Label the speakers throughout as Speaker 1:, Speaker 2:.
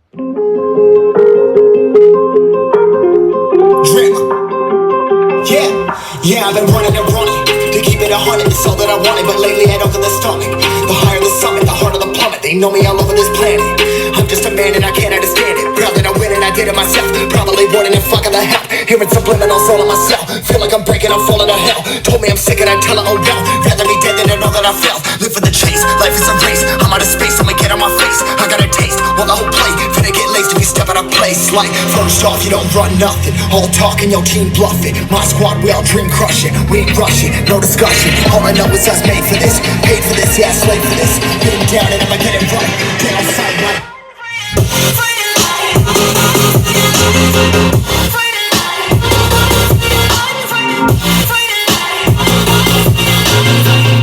Speaker 1: Drip. Yeah, I've been running and running to keep it 100, it's all that I wanted. But lately I don't get the stomach. The higher the summit, the harder the plummet. They know me all over this planet. I'm just a man and I can't understand it. Proud that I win and I did it myself. Probably wouldn't if fucking the hell. Hearing subliminals all on myself. Feel like I'm breaking, I'm falling to hell. Told me I'm sick and I tell her, oh well. Rather be dead than to know that I fell. Live for the chase, life is a race. I'm out of space, I'ma get on my face. I got a taste, well the whole plate. Finna get laced if you step out of place. Like, first off, you don't run nothing. All talking, your team bluffing. My squad, we all dream crushing. We ain't rushing, no discussion. All I know is us made for this. Paid for this, yeah, slave for this. Been down and I'ma get it right. Get outside, right.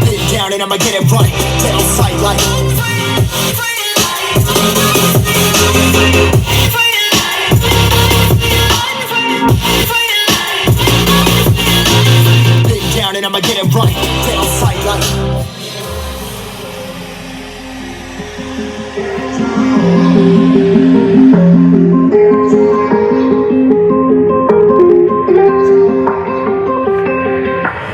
Speaker 1: Been down and I'ma get it right. Get outside, like. Been down and I'ma get it right. Get outside, like.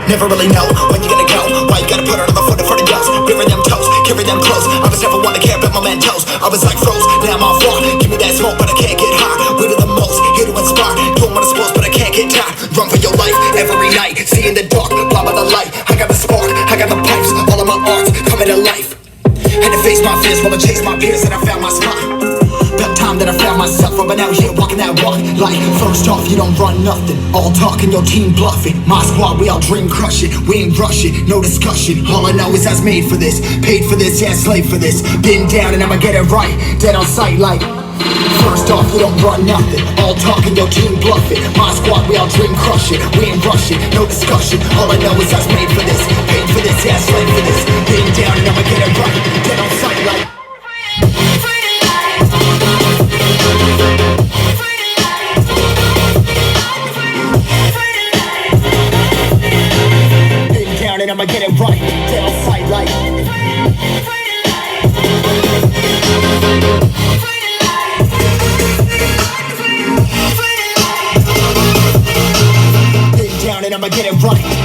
Speaker 1: Never really know when you're gonna go. Why you gotta put another foot in front of yours? Bury them toes, carry them close. I was never one to care about my mentos. I was like froze, now I'm off rock. Give me that smoke, but I can't get high. We do the most, here to inspire. Doing what I'm supposed, but I can't get tired. Run for your life every night. See in the dark, blind by the light. I got the spark, I got the pipes. All of my arts coming to life. Had to face my fears while I chase my peers, and I found my spot. About time that I found myself, I've been out here walking that walk. Like, first off, you don't run nothing. All talking, your team bluffing. My squad, we all dream crush it. We ain't rushing, no discussion. All I know is I was made for this. Paid for this, yeah, slave for this. Been down and I'ma get it right. Dead on sight, like. First off, you don't run nothing. All talking, your team bluffing. My squad, we all dream crush it. We ain't rushing, no discussion. All I know is I was made for this. Paid for this, yeah, slave for this. Been down and I'ma get it right. Dead on sight, like. And I'ma get it right, get on sight like. Been down and I'ma get it right.